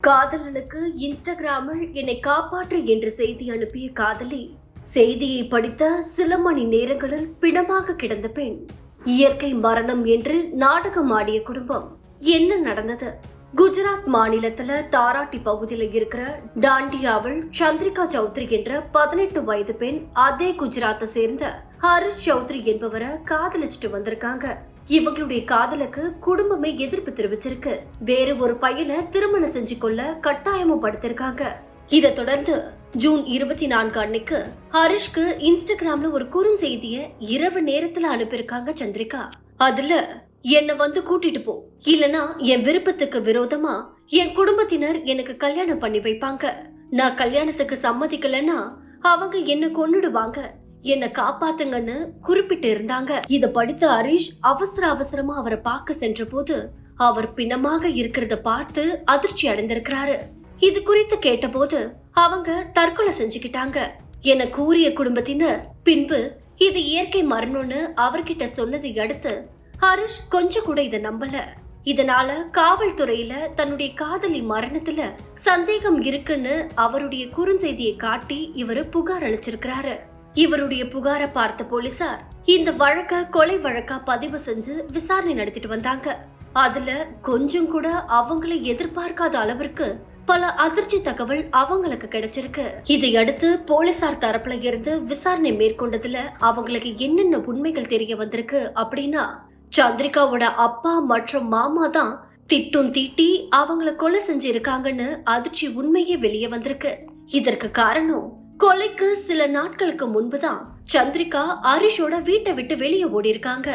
காதலனுக்கு இன்ஸ்டாகிராமில் என்னை காப்பாற்று என்று செய்தி அனுப்பிய காதலி செய்தியை படித்த சில மணி நேரங்களில் பிணமாக கிடந்த பெண். இயற்கை மரணம் என்று நாடகம் ஆடிய குடும்பம். என்ன நடந்தது? குஜராத் மாநிலத்துல தாராட்டி பகுதியில் இருக்கிற டாண்டியாவில் சந்திரிகா சௌத்ரி என்ற 18 வயது பெண் அதே குஜராத்தை சேர்ந்த ஹரிஷ் சௌத்ரி என்பவரை காதலிச்சுட்டு வந்திருக்காங்க. இவங்களுடைய காதலுக்கு குடும்பமே எதிர்ப்பு தெரிவிச்சிருக்கு. வேறு ஒரு பையனை திருமணம் செஞ்சு கொள்ள கட்டாயமும் படுத்திருக்காங்க. இதை தொடர்ந்து ஜூன் 24 அன்னைக்கு ஹரிஷ்க்கு இன்ஸ்டாகிராம்ல ஒரு குறுஞ்செய்திய இரவு நேரத்துல அனுப்பியிருக்காங்க சந்திரிகா. அதுல என்ன வந்து கூட்டிட்டு போ, இல்லனா என் விருப்பத்துக்கு விரோதமா என் குடும்பத்தினர் எனக்கு கல்யாணம் பண்ணி வைப்பாங்க. நான் கல்யாணத்துக்கு சம்மதிக்கலன்னா அவங்க என்ன கொன்னுடுவாங்க, என்ன காப்பாத்துங்கன்னு குறிப்பிட்டு இருந்தாங்க. இத படித்த ஹரிஷ் அவசரமா அவரை பார்க்க சென்ற போது அவர் பிணமாக இருக்கிறத பார்த்து அதிர்ச்சி அடைந்திருக்கிறாரு. இது குறித்து கேட்டபோது அவங்க தற்கொலை செஞ்சுக்கிட்டாங்க என கூறிய குடும்பத்தினர் பின்பு இது இயற்கை மரணம்னு அவர்கிட்ட சொன்னதை அடுத்து ஹரிஷ் கொஞ்சம் கூட இதை நம்பல. இதனால காவல்துறையில தன்னுடைய காதலி மரணத்துல சந்தேகம் இருக்குன்னு அவருடைய குறுஞ்செய்தியை காட்டி இவரு புகார் அளிச்சிருக்கிறாரு. இவருடைய புகாரை பார்த்த போலீசார் இந்த வழக்க கொலை வழக்கா பதிவு செஞ்சு விசாரணை நடத்திட்டு வந்தாங்க. அதுல கொஞ்சம் கூட அவங்களை எதிர்பார்க்காத அளவிற்கு பல அதிர்ச்சி தகவல் அவங்களுக்கு கிடைச்சிருக்கு. இதையடுத்து போலீசார் தரப்புல இருந்து விசாரணை மேற்கொண்டதுல அவங்களுக்கு என்னென்ன உண்மைகள் தெரிய வந்திருக்கு அப்படின்னா, சந்திரிகாவோட அப்பா மற்றும் மாமா தான் திட்டம் தீட்டி அவங்கள கொலை செஞ்சிருக்காங்கன்னு அதிர்ச்சி உண்மையே வெளியே வந்திருக்கு. இதற்கு காரணம், கொலைக்கு சில நாட்களுக்கு முன்புதான் சந்திரிகா ஹரிஷோட வீட்டை விட்டு வெளியே ஓடி இருக்காங்க.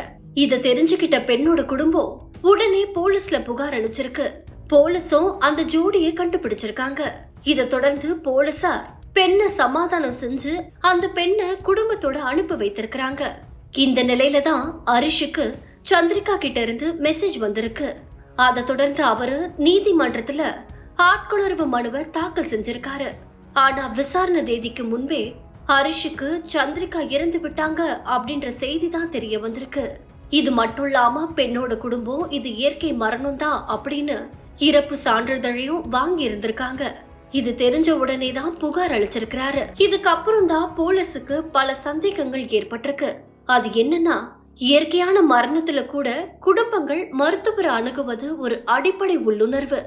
இத தெரிஞ்சுக்கிட்ட பெண்ணோட குடும்பம் உடனே போலீஸ்ல புகார் அளிச்சிருக்கு. போலீஸும் அந்த ஜோடியை கண்டுபிடிச்சிருக்காங்க. இத தொடர்ந்து போலீசார் பெண்ணை சமாதானம் செஞ்சு அந்த பெண்ணை குடும்பத்தோட அனுப்பி வைத்திருக்கிறாங்க. இந்த நிலையில தான் ஹரிஷுக்கு சந்திரிகா கிட்ட இருந்து மெசேஜ் வந்திருக்கு. அதை தொடர்ந்து அவரு நீதிமன்றத்துல ஆட்கொணர்வு மனுவை தாக்கல் செஞ்சிருக்காரு. ஆனா விசாரணை தேதிக்கு முன்பே ஹரிஷுக்கு சந்திரிகா இறந்து விட்டாங்க அப்படின்ற செய்தி தான் தெரிய வந்திருக்கு. இது மட்டும் இல்லாம பெண்ணோட குடும்பம் இது இயற்கை மரணம் தான் அப்படின்னு இறப்பு சான்றிதழையும் வாங்கி இருந்திருக்காங்க. இது தெரிஞ்ச உடனே தான் புகார் அளிச்சிருக்கிறாரு. இதுக்கப்புறம் தான் போலீஸுக்கு பல சந்தேகங்கள் ஏற்பட்டிருக்கு. அது என்னன்னா, இயற்கையான மரணத்துல கூட குடும்பங்கள் மருத்துவரை அணுகுவது ஒரு அடிப்படை உள்ளுணர்வு.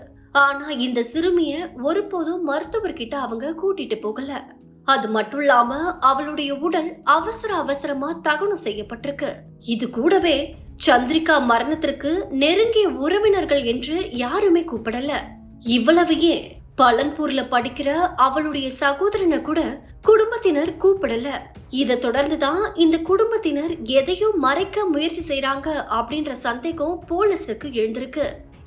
ஆனா இந்த சிறுமிய ஒருபோதும் மருத்துவர்கிட்ட அவங்க கூட்டிட்டு போகல. அது மட்டும் இல்லாம அவளுடைய உடல் அவசரமா தகனம் செய்யப்பட்டிருக்கு. இது கூடவே சந்திரிகா மரணத்திற்கு நெருங்கிய உறவினர்கள் என்று யாருமே கூப்பிடல. இவ்வளவையே பலன்பூர்ல படிக்கிற அவளுடைய சகோதரனை கூட குடும்பத்தினர் கூப்பிடல. இதை தொடர்ந்துதான் இந்த குடும்பத்தினர் எதையோ மறைக்க முயற்சி செய்யறாங்க அப்படின்ற சந்தேகம் போலீஸுக்கு எழுந்திருக்கு.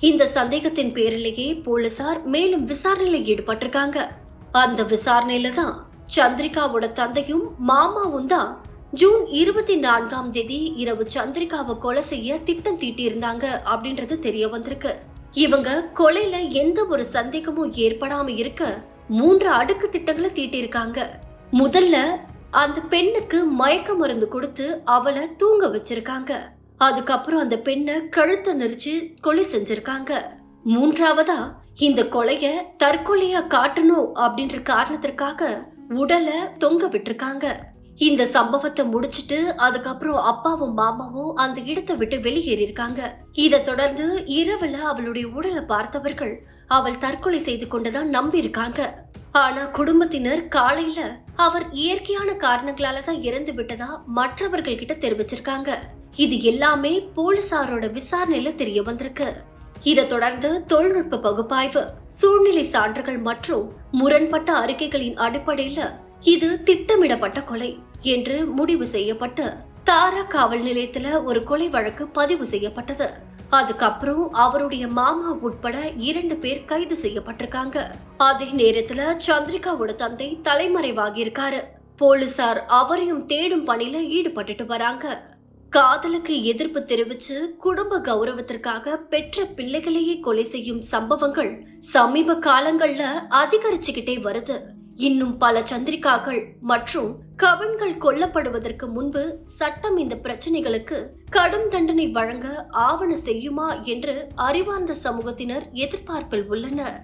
இந்த சந்தேகத்தின் பேரிலேயே போலீசார் மேலும் விசாரணையில ஈடுபட்டிருக்காங்க. அந்த விசாரணையில தான் சந்திரிகாவோட தந்தையும் மாமாவும் தான் ஜூன் 24ஆம் தேதி இரவு சந்திரிகாவை கொலை செய்ய திட்டம் தீட்டி இருந்தாங்க அப்படின்றது தெரிய வந்திருக்கு. இவங்க கொலையில எந்த ஒரு சந்தேகமும் ஏற்படாம இருக்க 3 அடுக்கு திட்டங்களை தீட்டியிருக்காங்க. முதல்ல அந்த பெண்ணுக்கு மயக்க மருந்து கொடுத்து அவளை தூங்க வச்சிருக்காங்க. அதுக்கப்புறம் அந்த பெண்ணை கழுத்தை நெரிச்சு கொலை செஞ்சிருக்காங்க. 3ஆவதா இந்த கொலைய தற்கொலையா காட்டணும் அப்படின்ற காரணத்திற்காக உடலை தொங்க விட்டுருக்காங்க. இந்த சம்பவத்தை முடிச்சிட்டு அதுக்கப்புறம் அப்பாவும் மாமாவும் அந்த இடத்தை விட்டு வெளியேறி இருக்காங்க. இதை தொடர்ந்து இரவுல அவளுடைய உடலை பார்த்தவர்கள் அவள் தற்கொலை செய்து கொண்டுதான் நம்பி இருக்காங்க. ஆனா குடும்பத்தினர் காலையில அவர் இயற்கையான காரணங்களால தான் இறந்து விட்டதா மற்றவர்கள் கிட்ட தெரிவிச்சிருக்காங்க. இது எல்லாமே போலீசாரோட விசாரணையில தெரிய வந்திருக்கு. இதை தொடர்ந்து தொழில்நுட்ப பகுப்பாய்வு, சூழ்நிலை சான்றுகள் மற்றும் முரண்பட்ட அறிக்கைகளின் அடிப்படையில இது திட்டமிடப்பட்ட கொலை என்று முடிவு செய்யப்பட்டு தாரா காவல் நிலையத்துல ஒரு கொலை வழக்கு பதிவு செய்யப்பட்டது. அதுக்கப்புறம் அவருடைய மாமா உட்பட 2 பேர் கைது செய்யப்பட்டிருக்காங்க. அதே நேரத்துல சந்திரிகாவோட தந்தை தலைமறைவாகி இருக்காரு. போலீசார் அவரையும் தேடும் பணியில ஈடுபட்டுட்டு வராங்க. காதலுக்கு எதிர்ப்பு தெரிவிச்சு குடும்ப கௌரவத்திற்காக பெற்ற பிள்ளைகளையே கொலை செய்யும் சம்பவங்கள் சமீப காலங்கள்ல அதிகரிச்சுக்கிட்டே வருது. இன்னும் பல சந்திரிகாக்கள் மற்றும் கவன்கள் கொல்லப்படுவதற்கு முன்பு சட்டம் இந்த பிரச்சனைகளுக்கு கடும் தண்டனை வழங்க ஆவண செய்யுமா என்று அறிவார்ந்த சமூகத்தினர் எதிர்பார்ப்பில் உள்ளனர்.